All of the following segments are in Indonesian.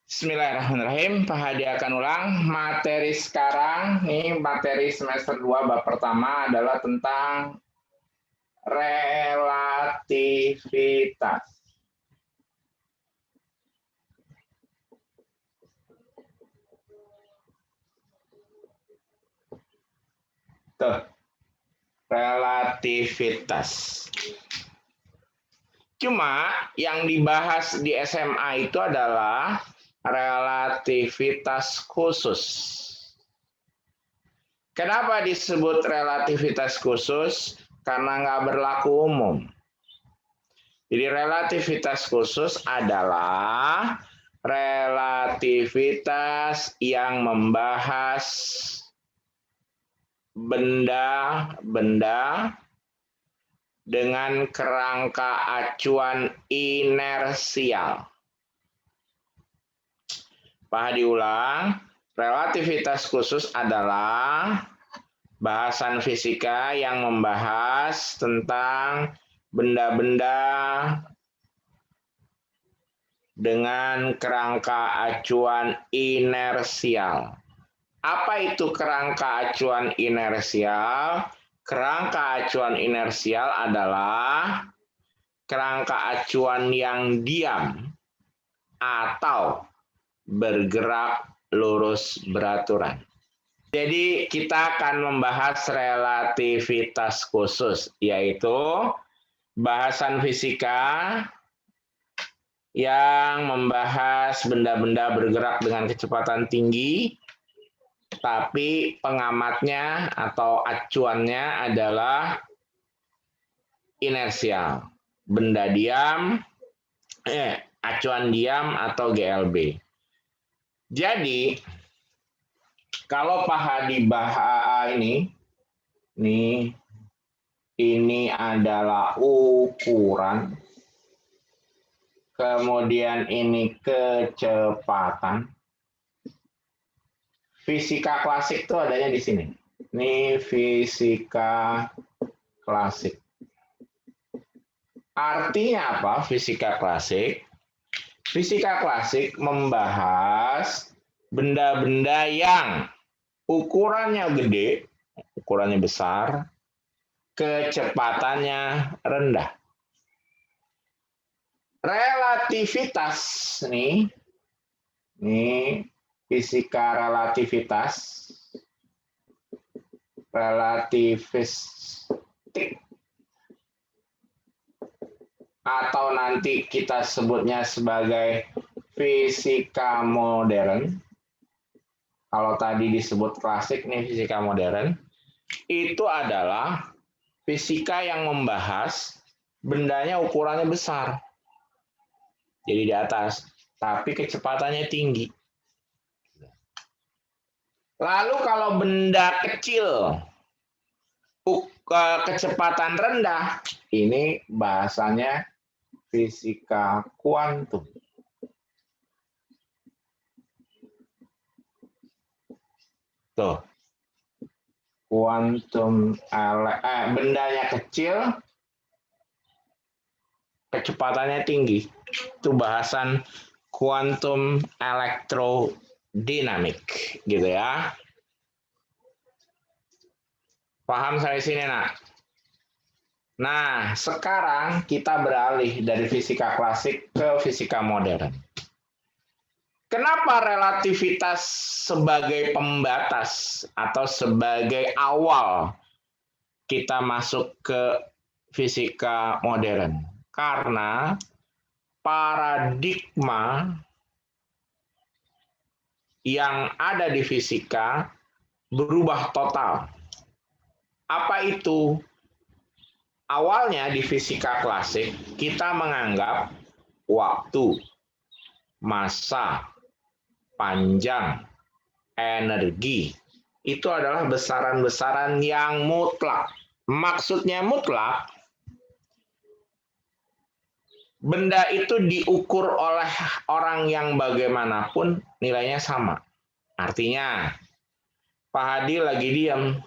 Bismillahirrahmanirrahim. Pak Hadi akan ulang materi sekarang. Nih materi semester 2 bab pertama adalah tentang relativitas. Tuh, relativitas. Cuma yang dibahas di SMA itu adalah relativitas khusus. Kenapa disebut relativitas khusus? Karena nggak berlaku umum. Jadi relativitas khusus adalah relativitas yang membahas benda-benda dengan kerangka acuan inersial. Pak Hadi ulang, relativitas khusus adalah bahasan fisika yang membahas tentang benda-benda dengan kerangka acuan inersial. Apa itu kerangka acuan inersial? Kerangka acuan inersial adalah kerangka acuan yang diam atau bergerak lurus beraturan. Jadi kita akan membahas relativitas khusus, yaitu bahasan fisika yang membahas benda-benda bergerak dengan kecepatan tinggi, tapi pengamatnya atau acuannya adalah inersial, benda diam, acuan diam atau GLB. Jadi kalau Pak Hadi ini adalah ukuran, kemudian ini kecepatan. Fisika klasik itu adanya di sini. Ini fisika klasik. Artinya apa fisika klasik? Fisika klasik membahas benda-benda yang ukurannya gede, ukurannya besar, kecepatannya rendah. Relativitas nih fisika relativistik, atau nanti kita sebutnya sebagai fisika modern. Kalau tadi disebut klasik, nih fisika modern, itu adalah fisika yang membahas bendanya ukurannya besar, jadi di atas, tapi kecepatannya tinggi. Lalu kalau benda kecil, kecepatan rendah, ini bahasanya fisika kuantum. Tuh, kuantum, bendanya kecil, kecepatannya tinggi. Itu bahasan kuantum elektrodinamik, gitu ya. Paham sampai sini, nak? Nah, sekarang kita beralih dari fisika klasik ke fisika modern. Kenapa relativitas sebagai pembatas atau sebagai awal kita masuk ke fisika modern? Karena paradigma yang ada di fisika berubah total. Apa itu? Awalnya di fisika klasik kita menganggap waktu, massa, panjang, energi itu adalah besaran-besaran yang mutlak. Maksudnya mutlak, benda itu diukur oleh orang yang bagaimanapun nilainya sama. Artinya, Pak Hadi lagi diam,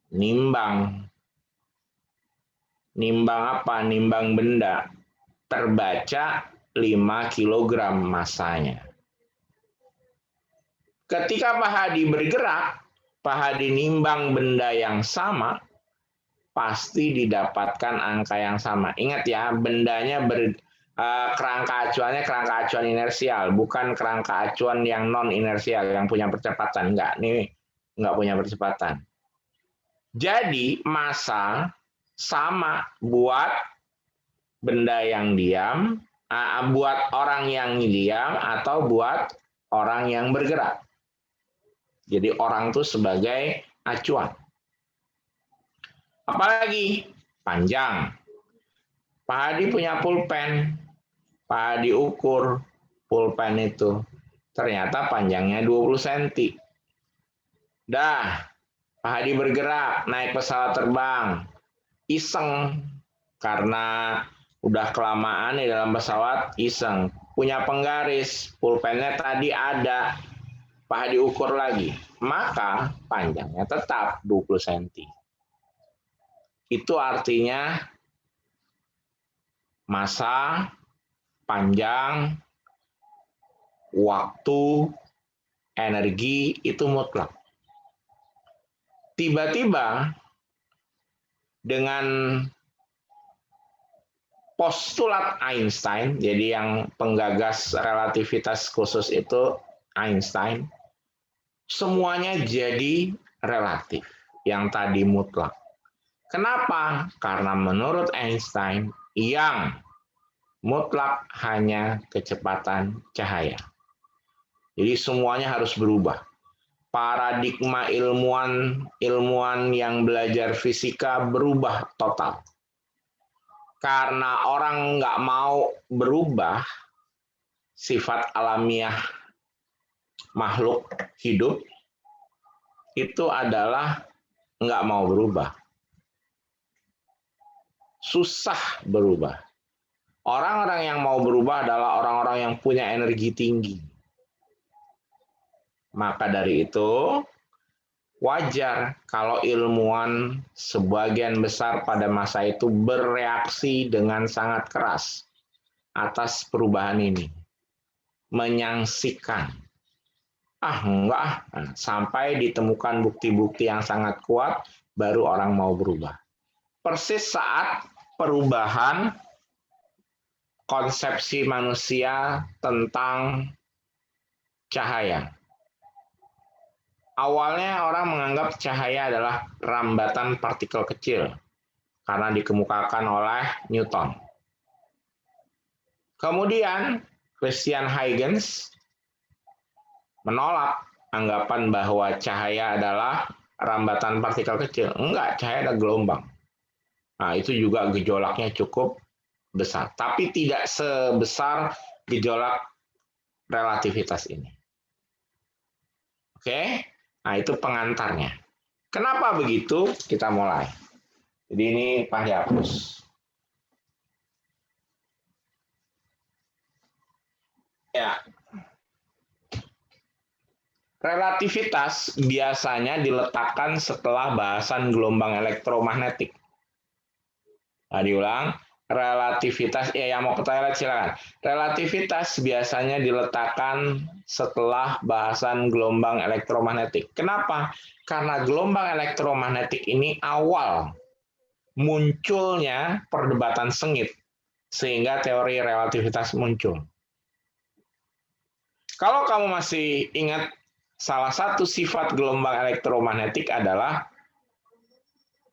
nimbang. Nimbang apa? Nimbang benda. Terbaca 5 kg massanya. Ketika Pak Hadi bergerak, Pak Hadi nimbang benda yang sama, pasti didapatkan angka yang sama. Ingat ya, bendanya kerangka acuan inersial, bukan kerangka acuan yang non inersial yang punya percepatan. Enggak, ini enggak punya percepatan. Jadi massa sama buat benda yang diam, buat orang yang diam atau buat orang yang bergerak. Jadi orang itu sebagai acuan. Apalagi panjang. Pak Hadi punya pulpen. Pak Hadi ukur pulpen itu. Ternyata panjangnya 20 cm. Dah, Pak Hadi bergerak, naik pesawat terbang. Iseng, karena udah kelamaan di dalam pesawat, iseng. Punya penggaris, pulpennya tadi ada. Pak Hadi ukur lagi. Maka panjangnya tetap 20 cm. Itu artinya massa, panjang, waktu, energi itu mutlak. Tiba-tiba dengan postulat Einstein, jadi yang penggagas relativitas khusus itu Einstein, semuanya jadi relatif, yang tadi mutlak. Kenapa? Karena menurut Einstein, yang mutlak hanya kecepatan cahaya. Jadi semuanya harus berubah. Paradigma ilmuwan yang belajar fisika berubah total. Karena orang nggak mau berubah sifat alamiah makhluk hidup, itu adalah nggak mau berubah. Susah berubah. Orang-orang yang mau berubah adalah orang-orang yang punya energi tinggi. Maka dari itu, wajar kalau ilmuwan sebagian besar pada masa itu bereaksi dengan sangat keras atas perubahan ini. Menyaksikan. Enggak. Sampai ditemukan bukti-bukti yang sangat kuat, baru orang mau berubah. Persis saat perubahan konsepsi manusia tentang cahaya. Awalnya orang menganggap cahaya adalah rambatan partikel kecil karena dikemukakan oleh Newton. Kemudian Christian Huygens menolak anggapan bahwa cahaya adalah rambatan partikel kecil. Enggak, cahaya adalah gelombang. Nah, itu juga gejolaknya cukup besar, tapi tidak sebesar gejolak relativitas ini. Oke, nah itu pengantarnya. Kenapa begitu? Kita mulai. Jadi ini Pak dihapus. Ya. Relativitas biasanya diletakkan setelah bahasan gelombang elektromagnetik. Nah, diulang. Relativitas, yang mau ke toilet silakan. Relativitas biasanya diletakkan setelah bahasan gelombang elektromagnetik. Kenapa? Karena gelombang elektromagnetik ini awal munculnya perdebatan sengit, sehingga teori relativitas muncul. Kalau kamu masih ingat, salah satu sifat gelombang elektromagnetik adalah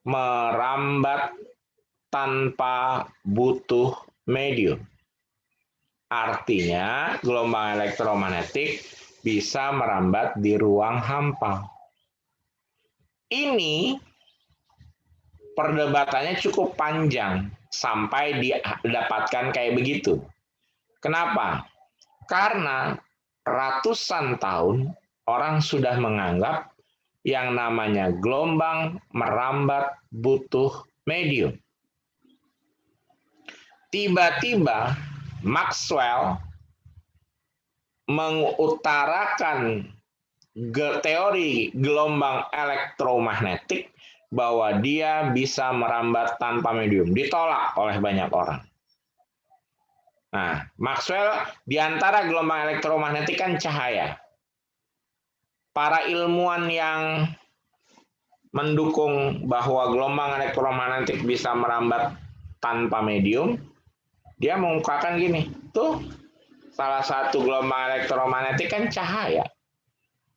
merambat tanpa butuh medium. Artinya, gelombang elektromagnetik bisa merambat di ruang hampa. Ini perdebatannya cukup panjang sampai didapatkan kayak begitu. Kenapa? Karena ratusan tahun orang sudah menganggap yang namanya gelombang merambat butuh medium. Tiba-tiba Maxwell mengutarakan teori gelombang elektromagnetik bahwa dia bisa merambat tanpa medium. Ditolak oleh banyak orang. Nah, Maxwell, di antara gelombang elektromagnetik kan cahaya. para ilmuwan yang mendukung bahwa gelombang elektromagnetik bisa merambat tanpa medium, dia mengungkapkan gini, tuh salah satu gelombang elektromagnetik kan cahaya.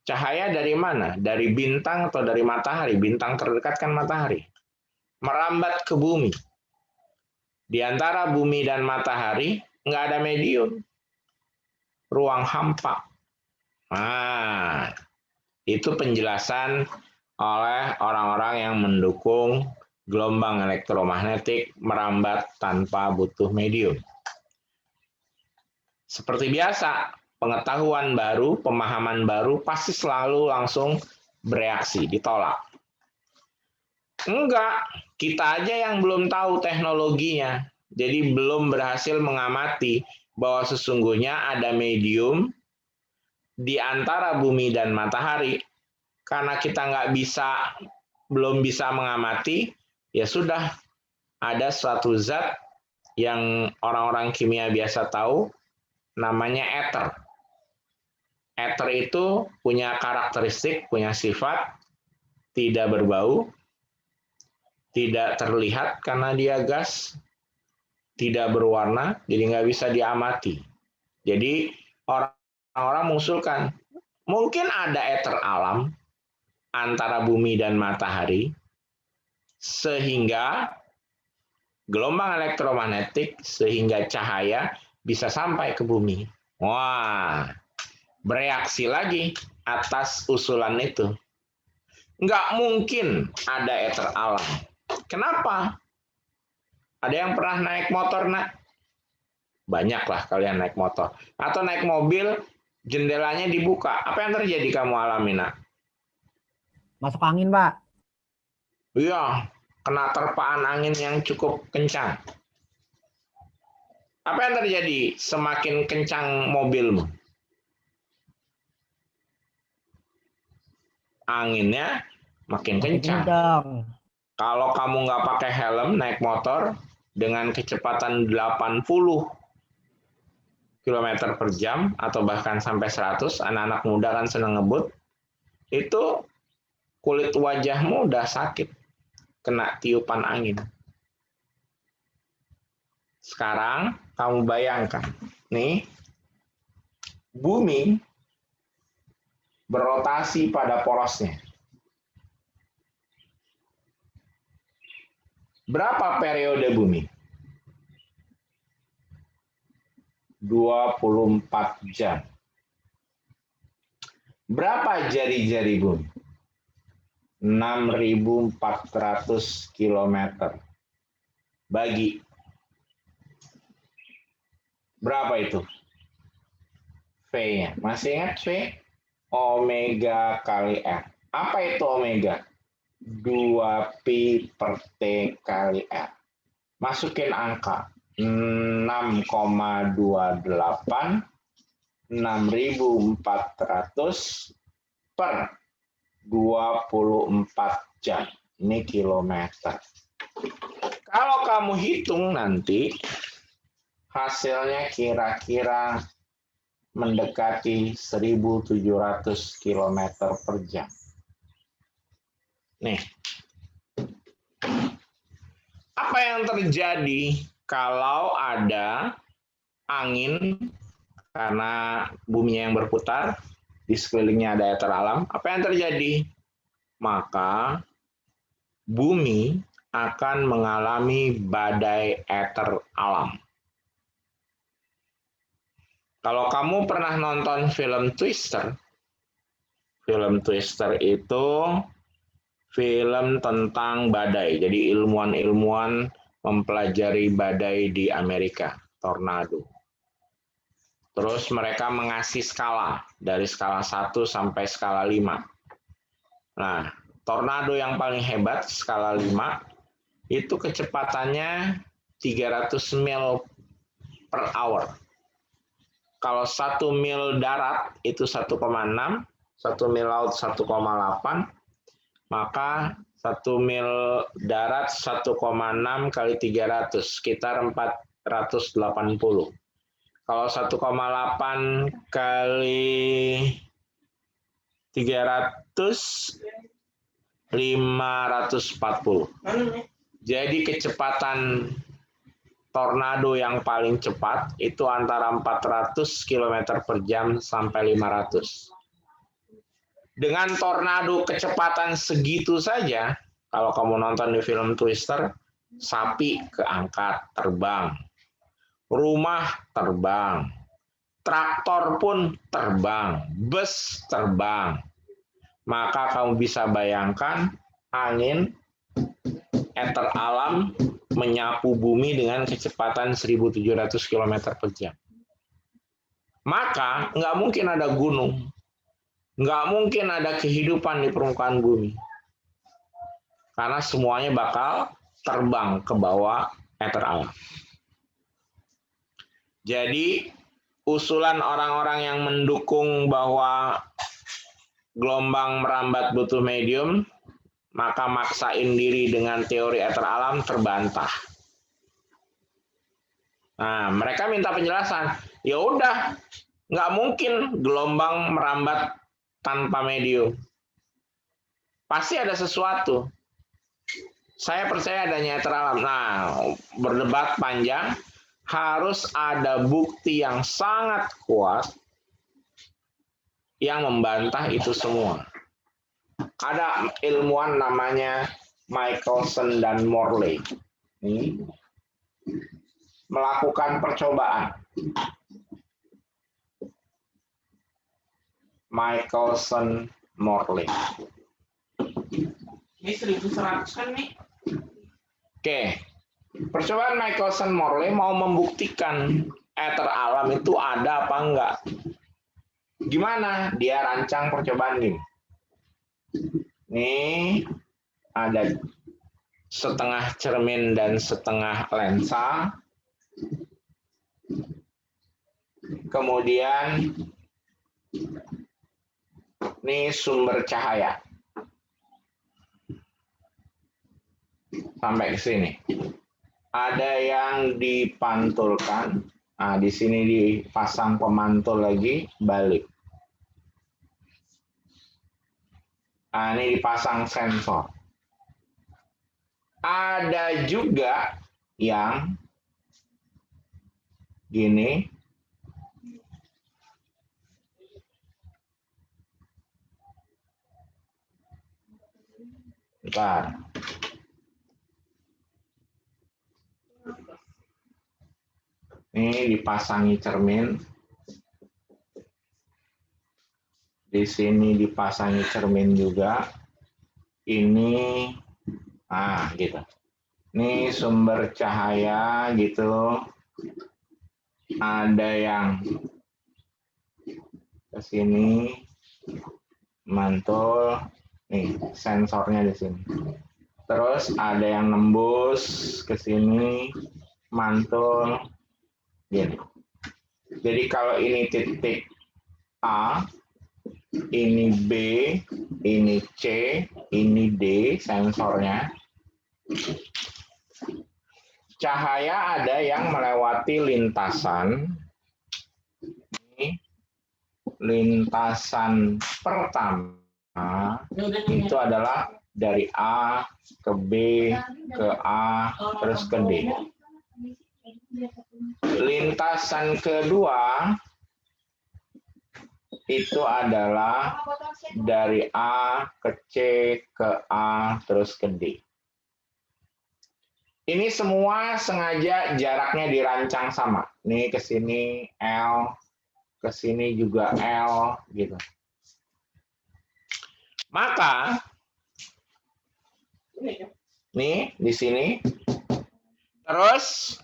Cahaya dari mana? Dari bintang atau dari matahari? Bintang terdekat kan matahari. Merambat ke bumi. Di antara bumi dan matahari nggak ada medium. Ruang hampa. Nah, itu penjelasan oleh orang-orang yang mendukung gelombang elektromagnetik merambat tanpa butuh medium. Seperti biasa, pengetahuan baru, pemahaman baru pasti selalu langsung bereaksi, ditolak. Enggak, kita aja yang belum tahu teknologinya. Jadi belum berhasil mengamati bahwa sesungguhnya ada medium di antara bumi dan matahari. Karena kita belum bisa mengamati, ya sudah ada suatu zat yang orang-orang kimia biasa tahu, namanya ether. Ether itu punya karakteristik, punya sifat, tidak berbau, tidak terlihat karena dia gas, tidak berwarna, jadi nggak bisa diamati. Jadi orang-orang mengusulkan, mungkin ada ether alam antara bumi dan matahari, sehingga gelombang elektromagnetik, sehingga cahaya bisa sampai ke bumi. Wah, bereaksi lagi atas usulan itu. Nggak mungkin ada ether alam. Kenapa? Ada yang pernah naik motor, nak? Banyaklah kalian naik motor. Atau naik mobil, jendelanya dibuka. Apa yang terjadi kamu alami, nak? Masuk angin, Pak. Iya, kena terpaan angin yang cukup kencang. Apa yang terjadi semakin kencang mobilmu? Anginnya makin kencang. Kalau kamu nggak pakai helm naik motor dengan kecepatan 80 km per jam atau bahkan sampai 100, anak-anak muda kan senang ngebut, itu kulit wajahmu udah sakit, kena tiupan angin. Sekarang kamu bayangkan, nih, bumi berotasi pada porosnya. Berapa periode bumi? 24 jam. Berapa jari-jari bumi? 6.400 km. Bagi. Berapa itu? V-nya. Masih ingat V? Omega kali R. Apa itu omega? 2pi per T kali R. Masukin angka. 6,28 6.400 per 24 jam. Ini kilometer. Kalau kamu hitung nanti, hasilnya kira-kira mendekati 1.700 km per jam. Nih, apa yang terjadi kalau ada angin karena buminya yang berputar, di sekelilingnya ada ether alam? Apa yang terjadi? Maka bumi akan mengalami badai ether alam. Kalau kamu pernah nonton film Twister itu film tentang badai. Jadi ilmuwan-ilmuwan mempelajari badai di Amerika, tornado. Terus mereka mengasih skala, dari skala 1 sampai skala 5. Nah, tornado yang paling hebat, skala 5, itu kecepatannya 300 mil per hour. Kalau 1 mil darat itu 1,6, 1 mil laut 1,8, maka 1 mil darat 1,6 kali 300, sekitar 480. Kalau 1,8 kali 540. Jadi kecepatan tornado yang paling cepat itu antara 400 km per jam sampai 500. Dengan tornado kecepatan segitu saja, kalau kamu nonton di film Twister, sapi keangkat terbang, rumah terbang, traktor pun terbang, bus terbang. Maka kamu bisa bayangkan angin ether alam menyapu bumi dengan kecepatan 1.700 km per jam. Maka nggak mungkin ada gunung, nggak mungkin ada kehidupan di permukaan bumi. Karena semuanya bakal terbang ke bawah ether alam. Jadi usulan orang-orang yang mendukung bahwa gelombang merambat butuh medium, maka maksain diri dengan teori ether alam terbantah. Nah, mereka minta penjelasan. Ya udah, nggak mungkin gelombang merambat tanpa medium. Pasti ada sesuatu. Saya percaya adanya ether alam. Nah, berdebat panjang, harus ada bukti yang sangat kuat yang membantah itu semua. Ada ilmuwan namanya Michelson dan Morley. Ini melakukan percobaan. Michelson Morley. Ini 1.100 kan nih? Oke. Percobaan Michelson Morley mau membuktikan ether alam itu ada apa enggak. Gimana? Dia rancang percobaan gini. Nih ada setengah cermin dan setengah lensa. Kemudian ini sumber cahaya. Sampai ke sini. Ada yang dipantulkan. Nah, di sini dipasang pemantul lagi, balik. Nah, ini dipasang sensor. Ada juga yang gini. Bentar. Ini dipasangi cermin. Di sini dipasangi cermin juga. Ini, gitu. Ini sumber cahaya gitu. Ada yang ke sini, mantul. Nih, sensornya di sini. Terus ada yang nembus ke sini, mantul. Gini. Jadi kalau ini titik A, ini B, ini C, ini D sensornya. Cahaya ada yang melewati lintasan. Ini lintasan pertama itu adalah dari A ke B ke A terus ke D. Lintasan kedua itu adalah dari A ke C ke A terus ke D. Ini semua sengaja jaraknya dirancang sama. Nih ke sini L, ke sini juga L gitu. Maka nih di sini terus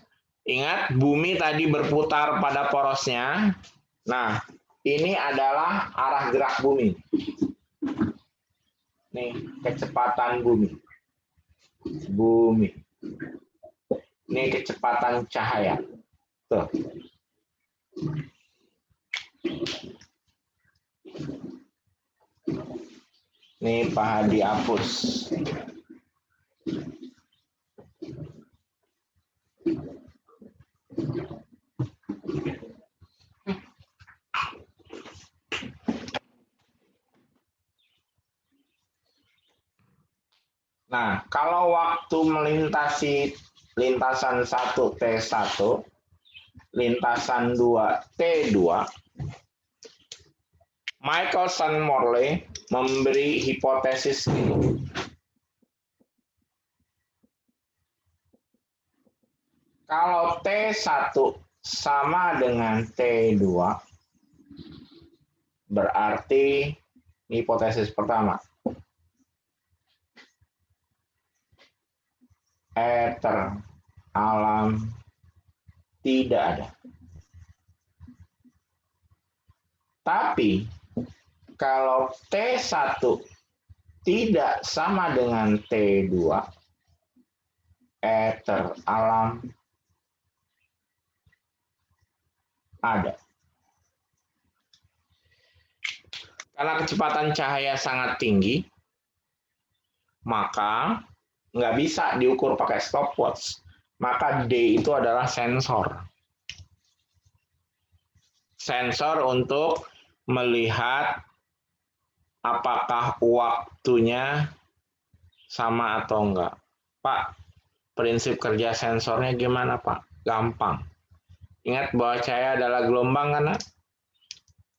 ingat bumi tadi berputar pada porosnya. Nah, ini adalah arah gerak bumi. Nih, kecepatan bumi. Bumi. Ini kecepatan cahaya. Tuh. Ini paha dihapus. Nah, kalau waktu melintasi lintasan 1 T1, lintasan 2 T2, Michelson-Morley memberi hipotesis ini. Kalau T1 sama dengan T2, berarti hipotesis pertama, ether alam tidak ada. Tapi kalau T1 tidak sama dengan T2, ether alam ada. Karena kecepatan cahaya sangat tinggi, maka nggak bisa diukur pakai stopwatch. Maka D itu adalah sensor. Sensor untuk melihat apakah waktunya sama atau enggak. Pak, prinsip kerja sensornya gimana, Pak? Gampang. Ingat bahwa cahaya adalah gelombang, kan?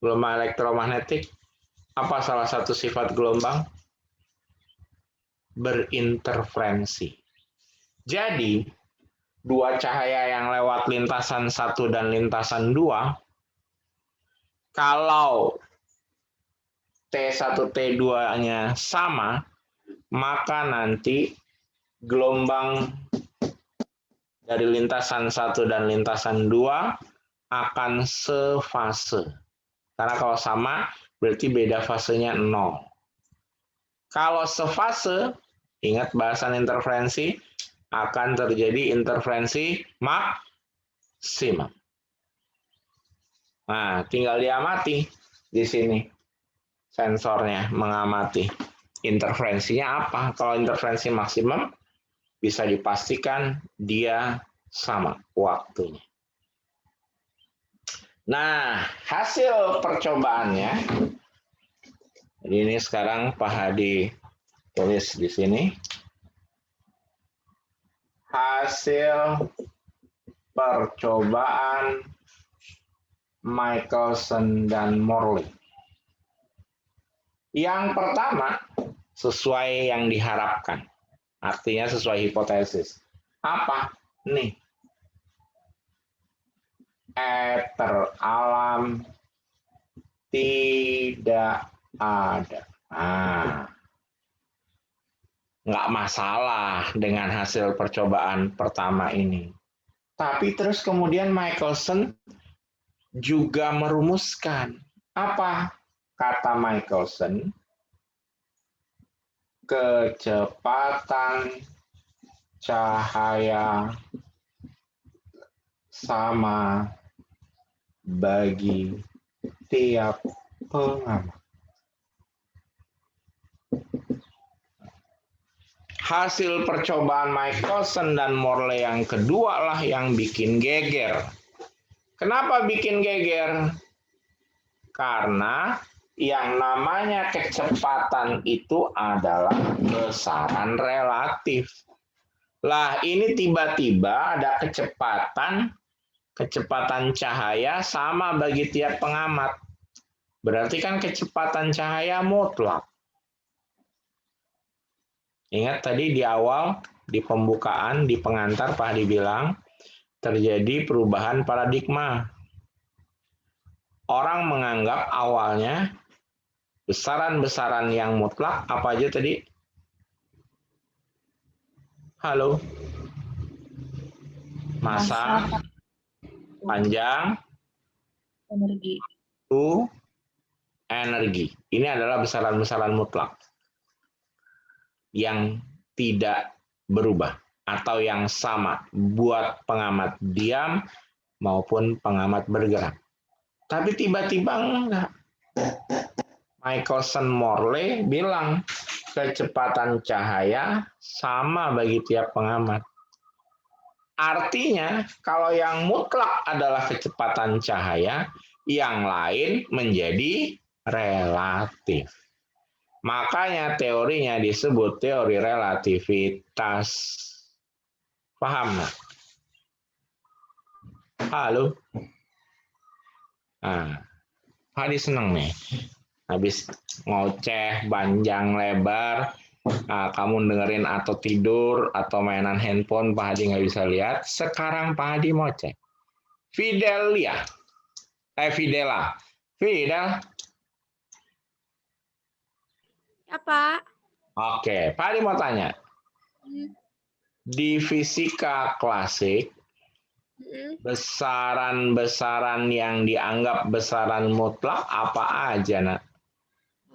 Gelombang elektromagnetik. Apa salah satu sifat gelombang? Berinterferensi. Jadi, dua cahaya yang lewat lintasan 1 dan lintasan 2, kalau T1, T2-nya sama, maka nanti gelombang dari lintasan 1 dan lintasan 2 akan sefase. Karena kalau sama, berarti beda fasenya 0. Kalau sefase, ingat bahasan interferensi, akan terjadi interferensi maksimum. Nah, tinggal diamati di sini. Sensornya mengamati. Interferensinya apa? Kalau interferensi maksimum, bisa dipastikan dia sama waktunya. Nah, hasil percobaannya, jadi ini sekarang Pak Hadi tulis di sini. Hasil percobaan Michelson dan Morley. Yang pertama, sesuai yang diharapkan. Artinya sesuai hipotesis. Apa? Nih. Ether alam tidak ada. Nah, nggak masalah dengan hasil percobaan pertama ini. Tapi terus kemudian Michelson juga merumuskan. Apa kata Michelson? Kecepatan cahaya sama bagi tiap pengamat. Hasil percobaan Michelson dan Morley yang kedua lah yang bikin geger. Kenapa bikin geger? Karena yang namanya kecepatan itu adalah besaran relatif. Lah, ini tiba-tiba ada kecepatan cahaya sama bagi tiap pengamat. Berarti kan kecepatan cahaya mutlak. Ingat tadi di awal, di pembukaan, di pengantar Pak Hadi bilang, terjadi perubahan paradigma. Orang menganggap awalnya besaran-besaran yang mutlak, apa aja tadi? Halo? Massa, panjang, energi. Energi. Ini adalah besaran-besaran mutlak yang tidak berubah atau yang sama buat pengamat diam maupun pengamat bergerak. Tapi tiba-tiba enggak. Michelson-Morley bilang kecepatan cahaya sama bagi tiap pengamat. Artinya kalau yang mutlak adalah kecepatan cahaya, yang lain menjadi relatif. Makanya teorinya disebut teori relativitas. Paham nggak? Halo? Nah, Hadi seneng nih. Habis ngoceh panjang lebar, kamu dengerin atau tidur atau mainan handphone, Pak Hadi nggak bisa lihat. Sekarang Pak Hadi mau cek. Fidel. Fidel. Ya, Pak. Oke, Pak Hadi mau tanya. Di fisika klasik, besaran-besaran yang dianggap besaran mutlak apa aja, Nak?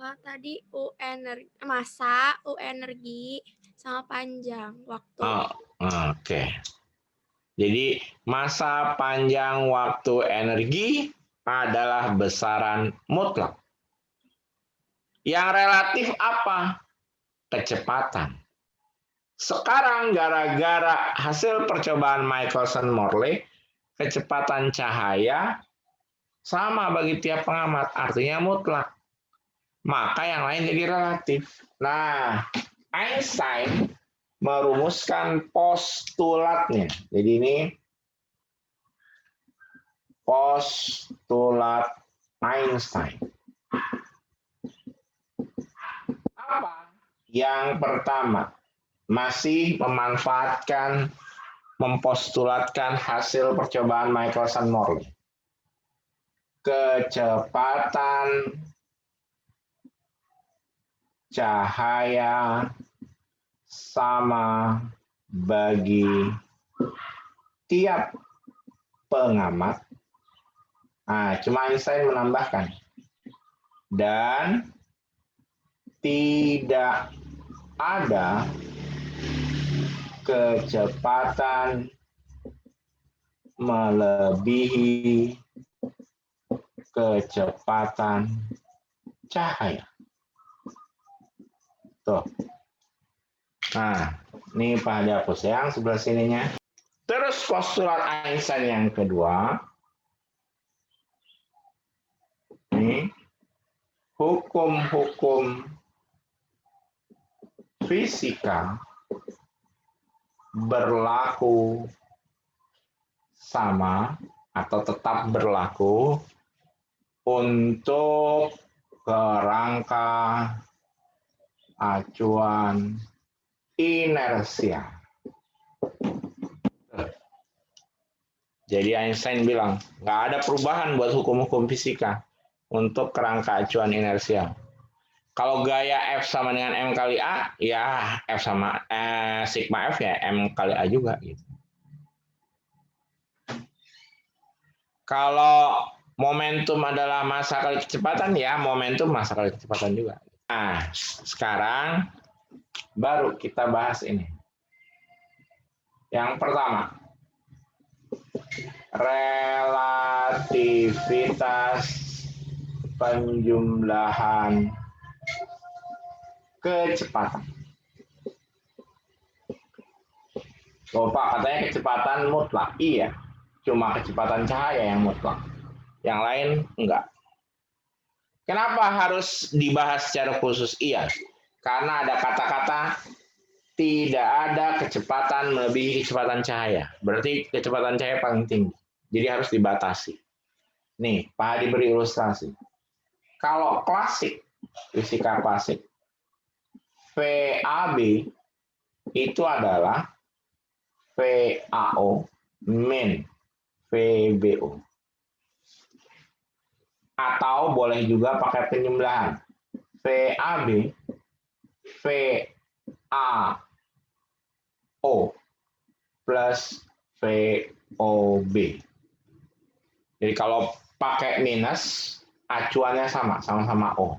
Tadi U energi, masa, U energi, sama panjang waktu. Oke. Jadi masa, panjang, waktu, energi adalah besaran mutlak. Yang relatif apa? Kecepatan. Sekarang gara-gara hasil percobaan Michelson-Morley, kecepatan cahaya sama bagi tiap pengamat, artinya mutlak. Maka yang lain jadi relatif. Nah, Einstein merumuskan postulatnya. Jadi ini postulat Einstein. Apa? Yang pertama, masih mempostulatkan hasil percobaan Michelson-Morley. Kecepatan cahaya sama bagi tiap pengamat. Cuma Einstein menambahkan. Dan tidak ada kecepatan melebihi kecepatan cahaya. Tuh. Nah, ini Pak Hadi hapus yang sebelah sininya. Terus postulat Einstein yang kedua. Ini hukum-hukum fisika berlaku sama atau tetap berlaku untuk kerangka acuan inersia. Jadi Einstein bilang, nggak ada perubahan buat hukum-hukum fisika untuk kerangka acuan inersia. Kalau gaya F sama dengan M kali A, ya F sama sigma F ya M kali A juga. Gitu. Kalau momentum adalah massa kali kecepatan, ya momentum massa kali kecepatan juga. Nah, sekarang baru kita bahas ini. Yang pertama, relativitas penjumlahan kecepatan. Pak, katanya kecepatan mutlak. Iya, cuma kecepatan cahaya yang mutlak. Yang lain enggak. Kenapa harus dibahas secara khusus? Iya, karena ada kata-kata tidak ada kecepatan melebihi kecepatan cahaya. Berarti kecepatan cahaya paling tinggi. Jadi harus dibatasi. Nih, Pak Hadi beri ilustrasi. Kalau klasik, fisika klasik, VAB itu adalah VAO min VBO. Atau boleh juga pakai penjumlahan. VAB VAO plus VOB. Jadi kalau pakai minus, acuannya sama-sama O.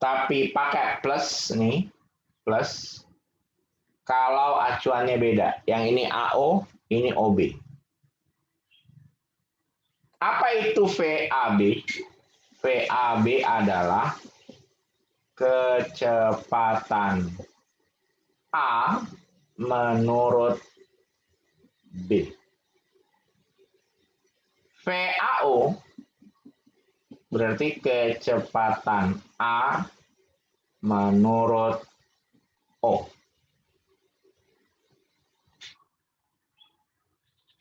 Tapi pakai plus nih, plus, kalau acuannya beda. Yang ini AO, ini OB. Apa itu VAB? VAB adalah kecepatan A menurut B. VAO berarti kecepatan A menurut O.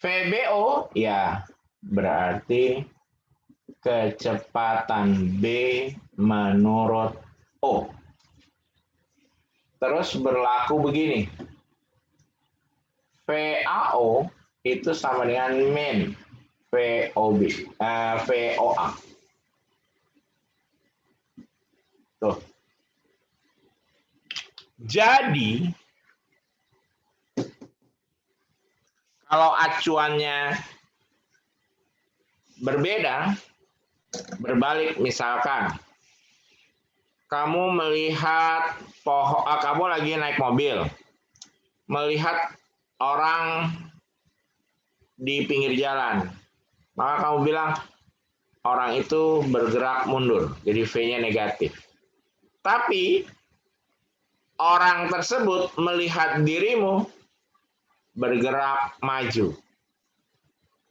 VBO ya berarti kecepatan B menurut O. Terus berlaku begini. VAO itu sama dengan min VOA. Tuh. Jadi kalau acuannya berbeda, berbalik, misalkan kamu melihat kamu lagi naik mobil, melihat orang di pinggir jalan, maka kamu bilang orang itu bergerak mundur, jadi V-nya negatif. Tapi orang tersebut melihat dirimu bergerak maju.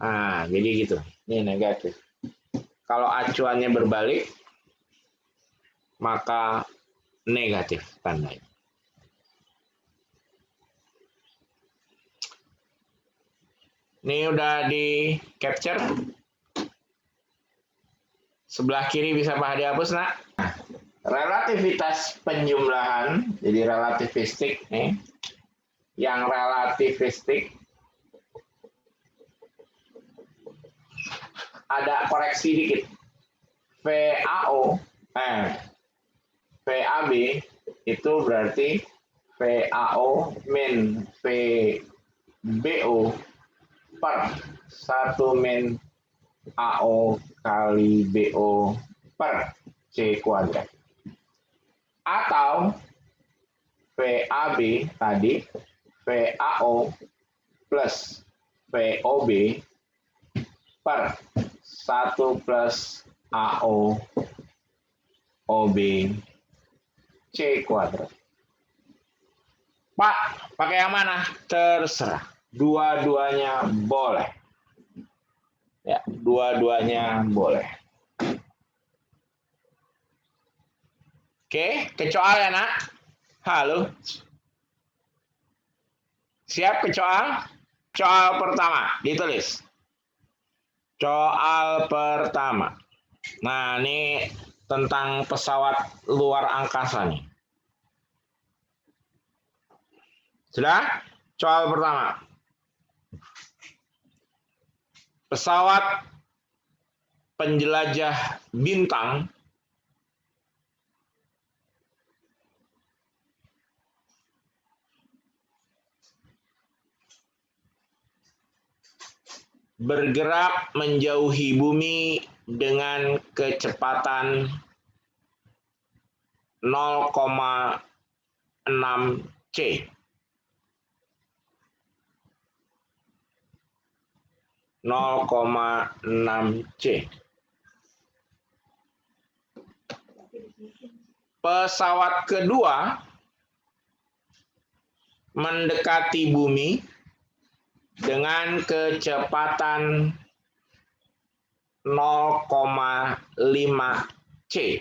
Nah, jadi gitu. Ini negatif. Kalau acuannya berbalik, maka negatif tandanya. Ini udah di capture. Sebelah kiri bisa Pak Hadi hapus, nak. Nah, relativitas penjumlahan, jadi relativistik nih. Yang relativistik ada koreksi dikit. VAB itu berarti VAO min VBO per 1 min AO kali BO per C kuadrat. Atau VAB tadi VAO plus VOB per 1 plus AO OB C kuadrat. Pak, pakai yang mana? Terserah. Dua-duanya boleh. Ya, dua-duanya boleh. Oke, kecoal ya, nak? Halo. Siap kecoal? Coal pertama, ditulis. Coal pertama. Nah, ini tentang pesawat luar angkasa nih. Sudah? Coal pertama. Pesawat penjelajah bintang bergerak menjauhi bumi dengan kecepatan 0,6 C. 0,6 C. Pesawat kedua mendekati bumi dengan kecepatan 0,5 C.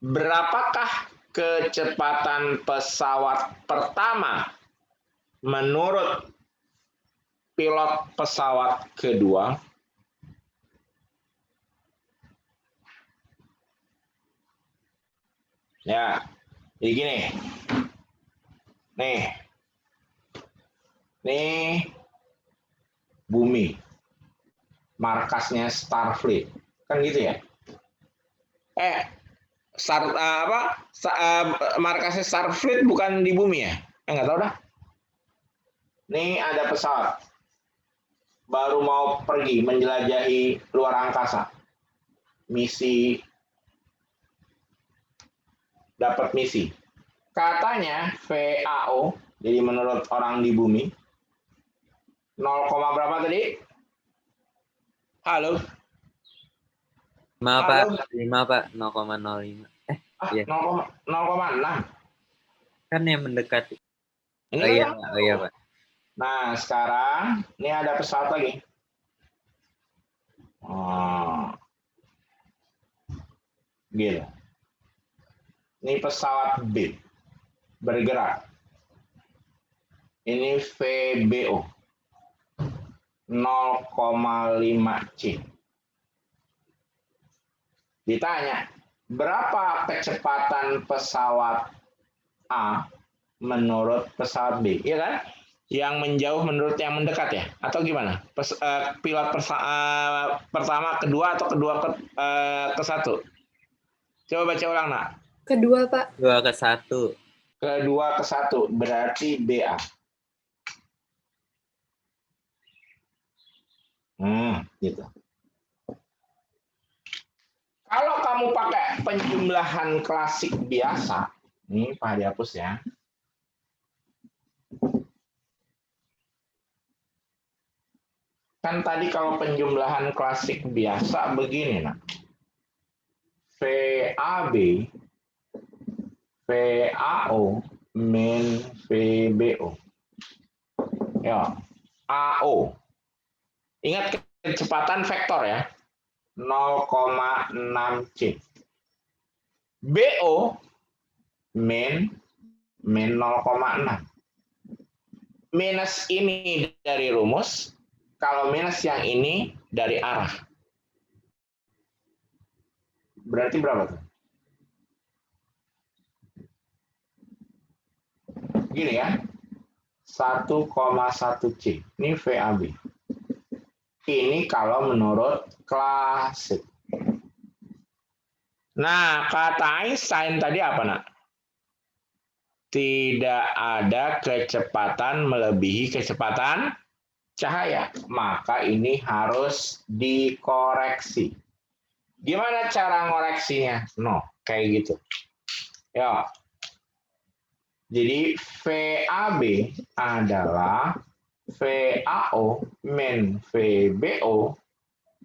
Berapakah kecepatan pesawat pertama menurut pilot pesawat kedua? Ya, jadi gini. Nih bumi, markasnya Starfleet, kan gitu ya? Markasnya Starfleet bukan di bumi ya? Nggak tahu dah. Nih ada pesawat, baru mau pergi menjelajahi luar angkasa, misi, dapat misi. Katanya VAO, jadi menurut orang di bumi, 0, berapa tadi? Halo? 5 Halo? Pak, 5 Pak, 0,05. Iya. 0,6. Kan yang mendekati. Ini Oh iya, kan? Pak. Oh iya, Pak. Nah, sekarang ini ada pesawat lagi. Oh, gitu. Ini pesawat B bergerak. Ini VBO 0,5 C. Ditanya, berapa kecepatan pesawat A menurut pesawat B? Iya kan? Yang menjauh menurut yang mendekat ya? Atau gimana? Pilot pertama, kedua, atau kedua ke satu? Coba baca ulang, nak. Kedua, Pak. 2-1. Kedua ke satu, berarti BA. Gitu. Kalau kamu pakai penjumlahan klasik biasa, ini Pak dihapus ya. Kan tadi kalau penjumlahan klasik biasa begini, nak. VAB, VAO, min VBO. Ya, AO. Ingat kecepatan vektor ya. 0,6 C. BO min 0,6. Minus ini dari rumus, kalau minus yang ini dari arah. Berarti berapa tuh? Gini ya. 1,1 C. Ini VAB. Ini kalau menurut klasik. Nah, kata Einstein tadi apa, nak? Tidak ada kecepatan melebihi kecepatan cahaya. Maka ini harus dikoreksi. Gimana cara ngoreksinya? No, kayak gitu. Ya. Jadi VAB adalah VAO min VBO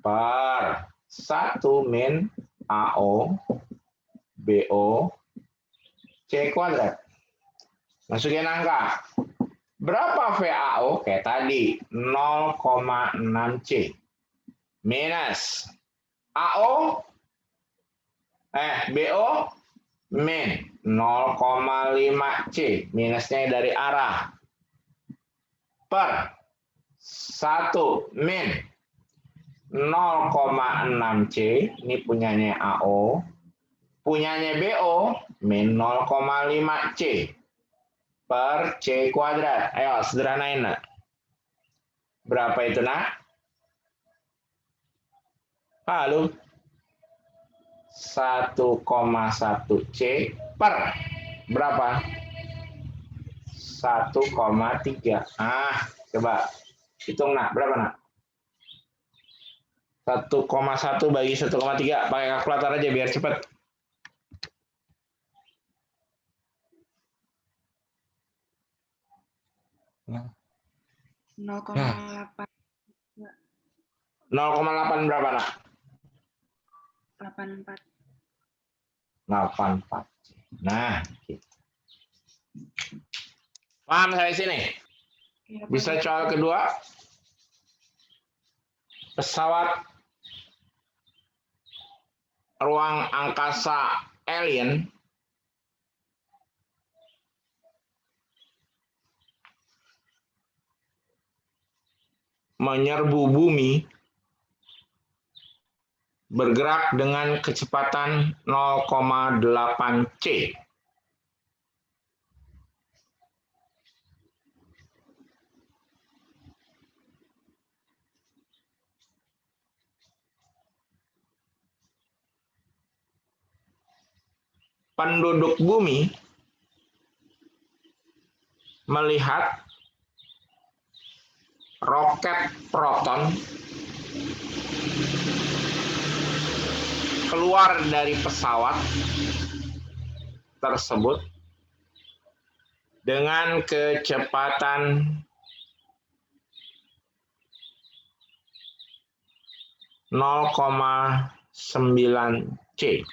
per 1 min AO BO C kuadrat. Masukin angka. Berapa VAO? Kayak tadi, 0,6 C. Minus AO, BO, min 0,5 C. Minusnya dari arah. Per 1 min 0,6 C. Ini punyanya AO. Punyanya BO, min 0,5 C. Per C kuadrat. Ayo, sederhanain, nak. Berapa itu, nak? Halo. 1,1 C per berapa? 1,3. Coba hitung, nak. Berapa, nak? 1,1 bagi 1,3. Pakai kalkulator aja biar cepat. Nah. 0,8. 0,8 berapa, nak? 84. 84. Nah, gitu. Paham sampai sini? Ya, Bisa soal kedua? Pesawat ruang angkasa alien menyerbu bumi bergerak dengan kecepatan 0,8 C. Penduduk bumi melihat roket proton keluar dari pesawat tersebut dengan kecepatan 0,9 C.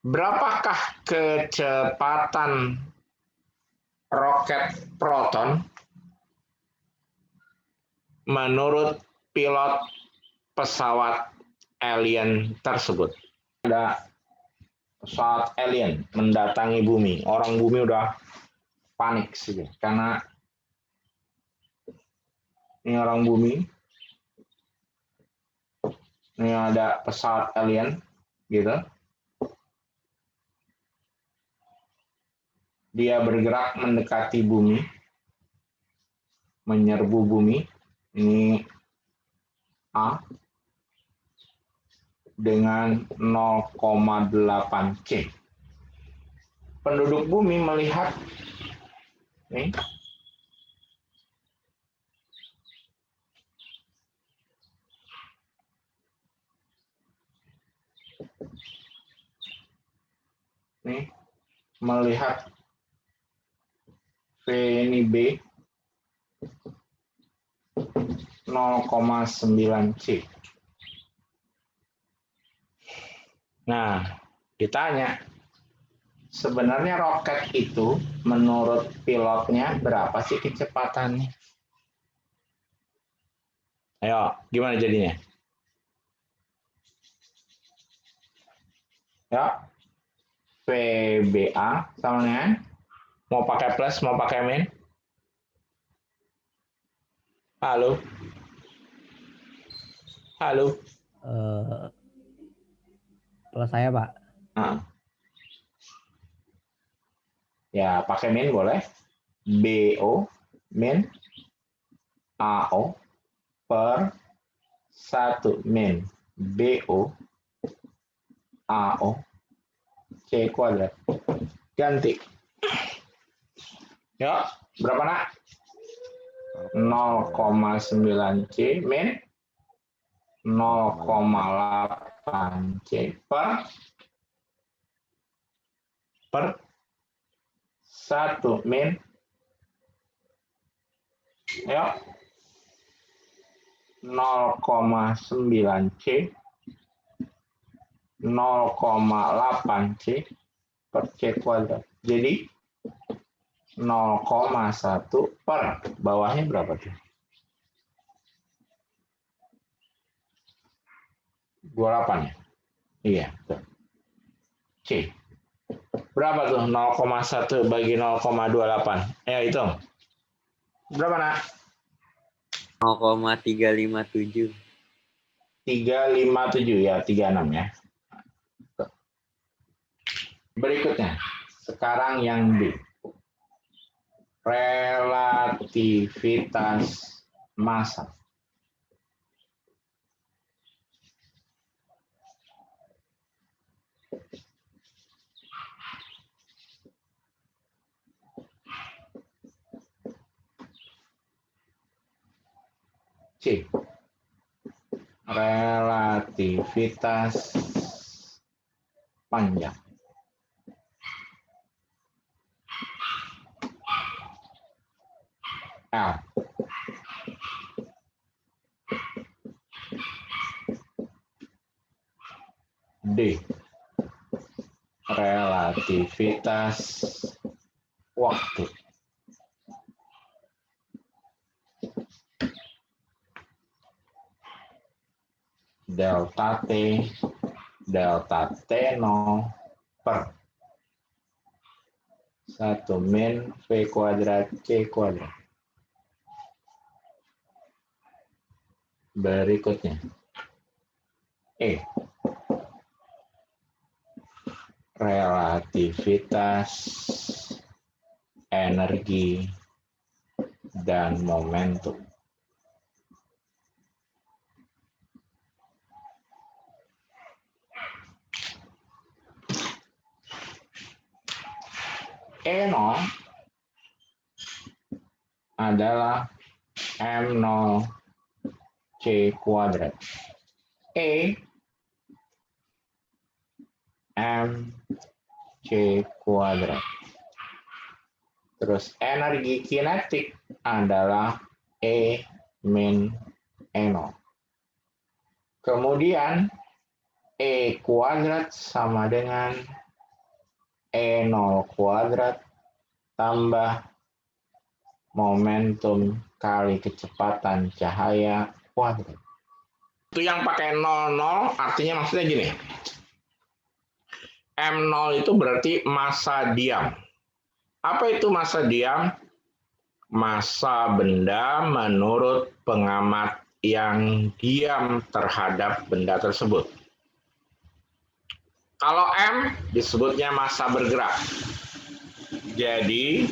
Berapakah kecepatan roket roket Proton menurut pilot pesawat alien tersebut. Ada pesawat alien mendatangi bumi. Orang bumi udah panik sih, karena ini orang bumi. Ini ada pesawat alien gitu. Dia bergerak mendekati bumi, menyerbu bumi. Ini A dengan 0,8 C. Penduduk bumi melihat nih, melihat V ini B 0,9 C. Nah, ditanya, sebenarnya roket itu menurut pilotnya berapa sih kecepatannya? Ayo, gimana jadinya? Ya, VBA sama dengan, mau pakai plus, mau pakai min? Halo? Halo? Plus saya, Pak. Nah. Ya, pakai min boleh. BO, min, AO, per 1 min, BO, AO, C kuadrat. Ganti. Ya, berapa nak? 0,9 C min 0,8 C per 1 min. Ya, 0,9 C 0,8 C per C kuadrat. Jadi 0,1 per bawahnya berapa tuh? 28 ya? Iya. C. Berapa tuh 0,1 bagi 0,28? Ayo hitung. Berapa nak? 0,357. 357 ya, 36 ya. Berikutnya, sekarang yang B. Relativitas massa. C. Relativitas panjang. L. D. Relativitas waktu. Delta T, delta T0 per 1 min V kuadrat C kuadrat. Berikutnya, E. Relativitas energi dan momentum. E0 adalah M0 C kuadrat. E M C kuadrat. Terus energi kinetik adalah E min E0. Kemudian E kuadrat sama dengan E0 kuadrat tambah momentum kali kecepatan cahaya kuadrat. Itu yang pakai 00 artinya maksudnya gini. M0 itu berarti massa diam. Apa itu massa diam? Massa benda menurut pengamat yang diam terhadap benda tersebut. Kalau M disebutnya massa bergerak. Jadi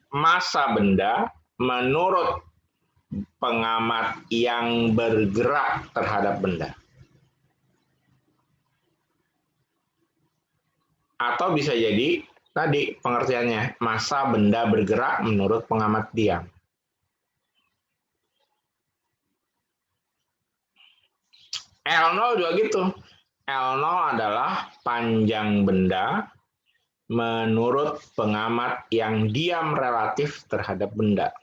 massa benda menurut pengamat yang bergerak terhadap benda. Atau bisa jadi tadi pengertiannya, massa benda bergerak menurut pengamat diam. L0 juga gitu. L0 adalah panjang benda menurut pengamat yang diam relatif terhadap benda.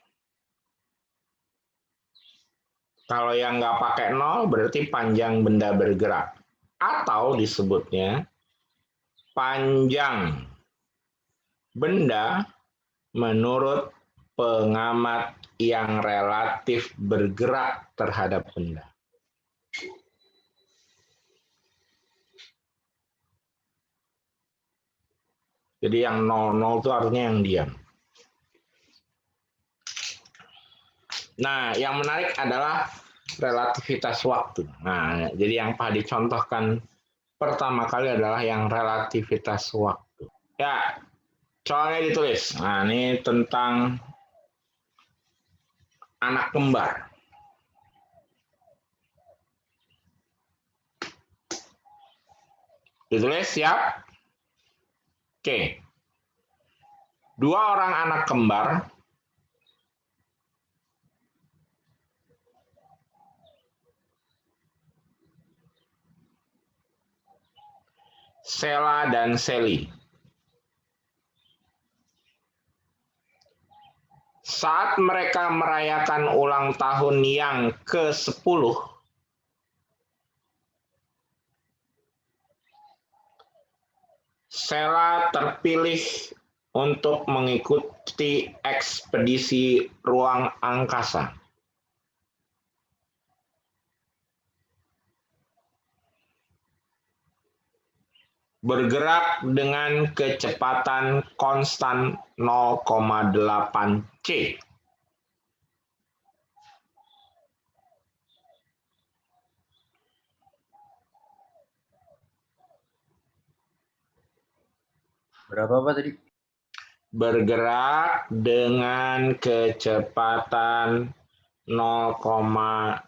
Kalau yang nggak pakai 0 berarti panjang benda bergerak. Atau disebutnya panjang benda menurut pengamat yang relatif bergerak terhadap benda. Jadi yang 00 itu artinya yang diam. Nah, yang menarik adalah relativitas waktu. Nah, jadi yang Pak dicontohkan pertama kali adalah yang relativitas waktu. Ya, soalnya ditulis. Nah, ini tentang anak kembar. Ditulis, siap? Oke. Dua orang anak kembar Sheila dan Sally. Saat mereka merayakan ulang tahun yang ke-10, Sheila terpilih untuk mengikuti ekspedisi ruang angkasa. Bergerak dengan kecepatan konstan 0,8 C. Berapa Pak tadi? Bergerak dengan kecepatan 0,8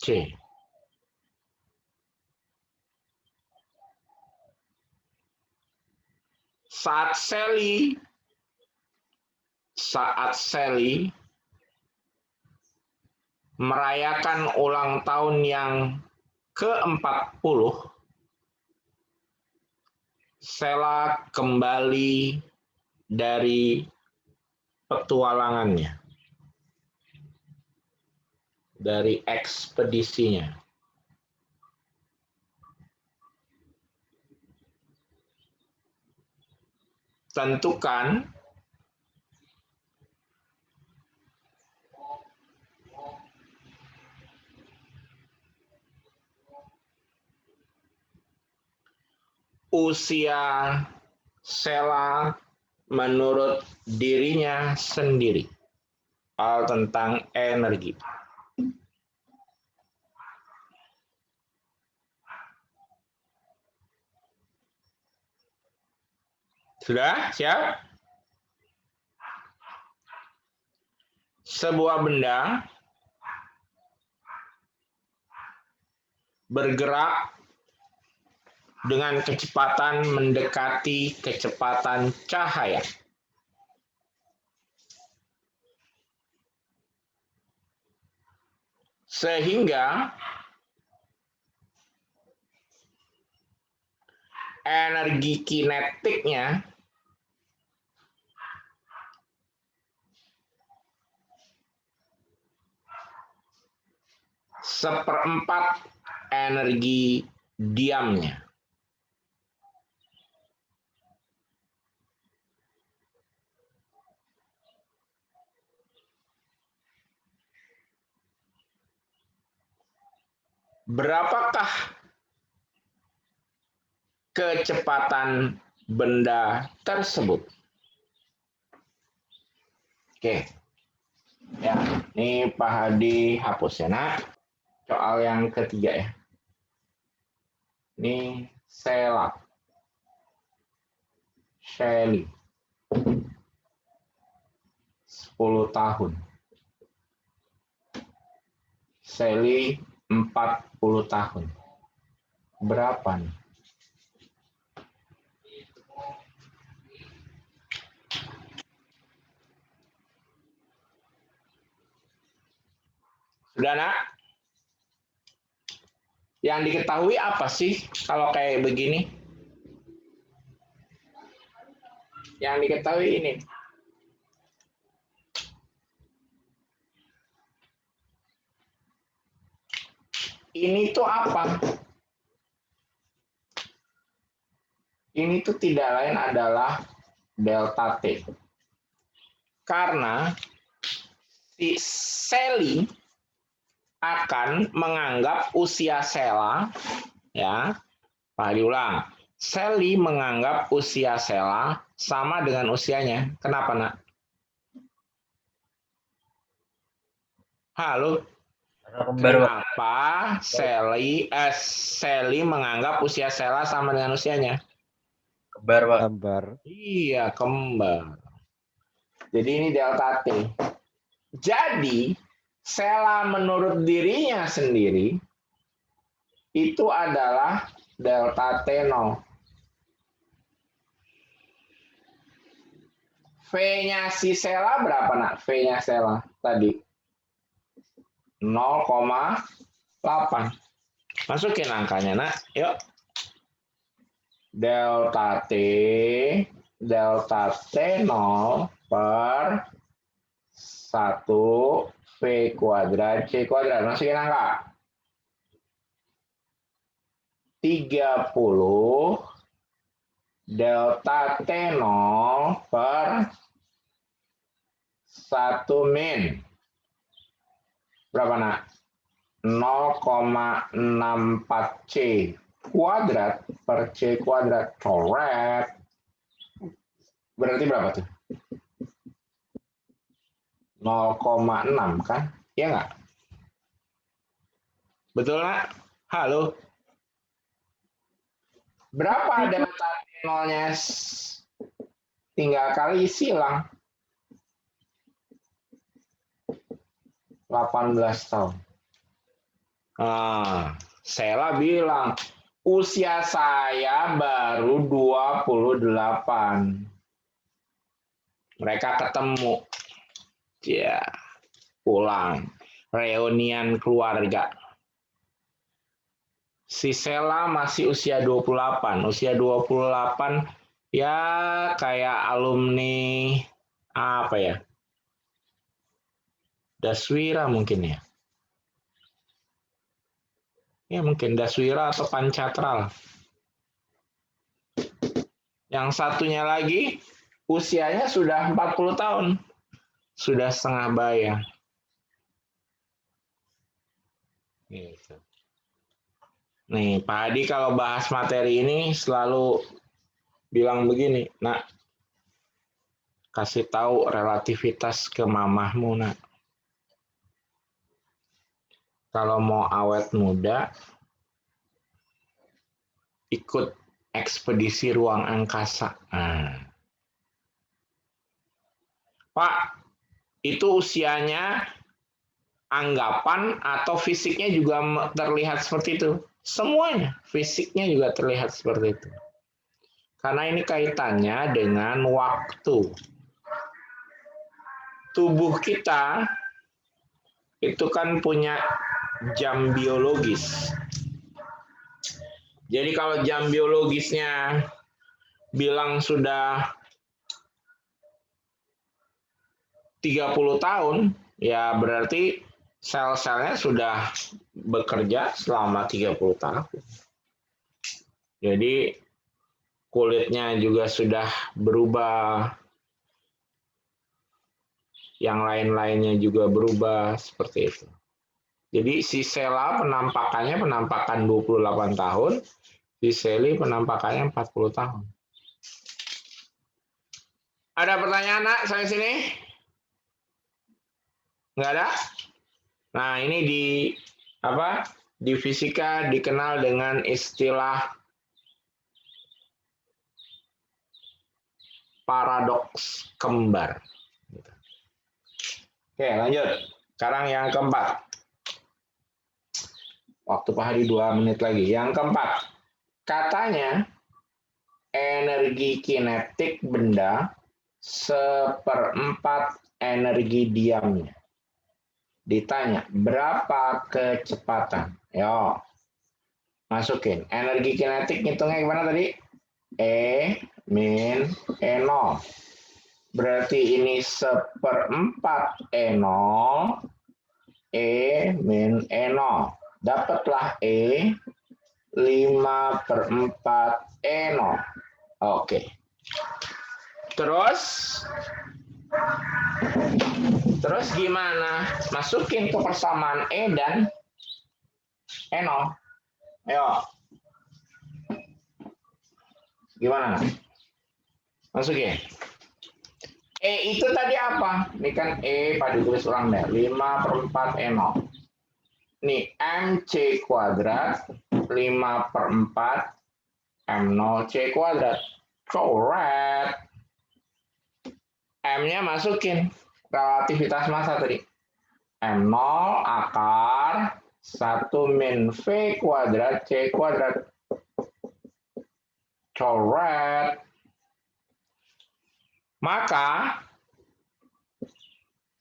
C. Saat Sally merayakan ulang tahun yang ke-40, Sheila kembali dari petualangannya, dari ekspedisinya. Tentukan usia Sheila menurut dirinya sendiri. Hal tentang energi. Sudah? Siap? Sebuah benda bergerak dengan kecepatan mendekati kecepatan cahaya. Sehingga energi kinetiknya seperempat energi diamnya. Berapakah kecepatan benda tersebut? Oke. Ya, ini Pak Hadi hapus ya, Nak. Soal yang ketiga ya. Ini Sheila. Shelly. 10 tahun. Shelly 40 tahun. Berapa nih? Sudah, Nak? Yang diketahui apa sih kalau kayak begini? Yang diketahui ini. Ini tuh apa? Ini tuh tidak lain adalah delta T. Karena si Shelly akan menganggap usia Sheila, ya, Pak diulang. Shelly menganggap usia Sheila sama dengan usianya. Kenapa, Nak? Halo? Kenapa Shelly menganggap usia Sheila sama dengan usianya? Kembar, Pak. Kembar. Iya, kembar. Jadi ini delta T. Jadi, Sheila menurut dirinya sendiri itu adalah delta T0. V-nya si Sheila berapa, Nak? V-nya Sheila tadi 0,8. Masukin angkanya, Nak. Yuk. Delta T0 per 1 V kuadrat C kuadrat. Masukin angka. 30 delta T0 per 1 min. Berapa, Nak? 0,64 C kuadrat per C kuadrat. Correct. Berarti berapa tuh? 0,6 kan? Iya nggak? Betul, Nak? Halo? Berapa delta T0-nya? Tinggal kali silang. 18 tahun. Sheila bilang, usia saya baru 28. Mereka ketemu. Ya, pulang. Reunian keluarga. Si Sheila masih usia 28. Usia 28 ya kayak alumni apa ya? Daswira mungkin ya. Ya mungkin Daswira atau Pancatral. Yang satunya lagi usianya sudah 40 tahun. Sudah setengah baya. Gitu. Nih, Pak Hadi kalau bahas materi ini selalu bilang begini, Nak, kasih tahu relativitas ke mamahmu, Nak. Kalau mau awet muda, ikut ekspedisi ruang angkasa. Pak, itu usianya anggapan atau fisiknya juga terlihat seperti itu? Semuanya, fisiknya juga terlihat seperti itu. Karena ini kaitannya dengan waktu. Tubuh kita itu kan punya jam biologis. Jadi kalau jam biologisnya bilang sudah 30 tahun, ya berarti sel-selnya sudah bekerja selama 30 tahun. Jadi kulitnya juga sudah berubah, yang lain-lainnya juga berubah seperti itu. Jadi si Sela penampakan 28 tahun, si Seli penampakannya 40 tahun. Ada pertanyaan, Nak, sampai sini? Nggak ada? Nah, ini di fisika dikenal dengan istilah paradoks kembar. Oke, lanjut. Sekarang yang keempat. Waktu Pak Hadi 2 menit lagi. Yang keempat, katanya energi kinetik benda 1/4 energi diamnya. Ditanya, berapa kecepatan? Yo, masukin. Energi kinetik ngitungnya gimana tadi? E min E0. Berarti ini 1/4 E0. E min E0. Dapatlah E 5/4 E0. Oke. Terus gimana? Masukin ke persamaan E dan E0. Ayo. Gimana? Masukin. E itu tadi apa? Ini kan E pada ditulis ulang deh. 5/4 E0. Nih, MC kuadrat 5/4 M0C kuadrat. Correct. M-nya masukin relativitas massa tadi. M0 akar 1 min V kuadrat C kuadrat. Correct. Maka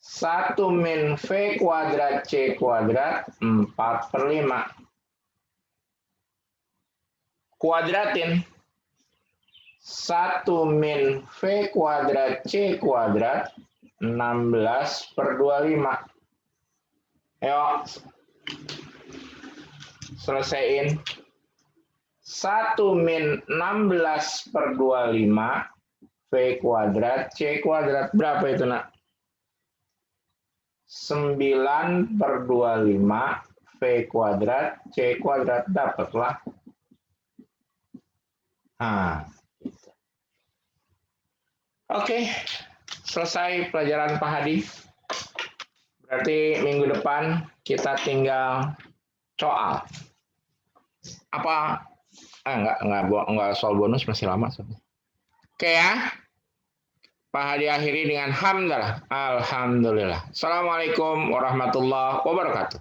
1 min V kuadrat C kuadrat 4/5. Kuadratin. 1 min V kuadrat C kuadrat 16/25. Ayo. Selesaiin. 1 min 16/25 V kuadrat C kuadrat. Berapa itu, Nak? 9/25 V kuadrat C kuadrat. Dapatlah. Nah. Oke. Selesai pelajaran Pak Hadi. Berarti minggu depan kita tinggal soal. Apa? Enggak, soal bonus masih lama soalnya. Oke ya. Pak Hadi akhiri dengan hamdalah. Alhamdulillah. Assalamualaikum warahmatullahi wabarakatuh.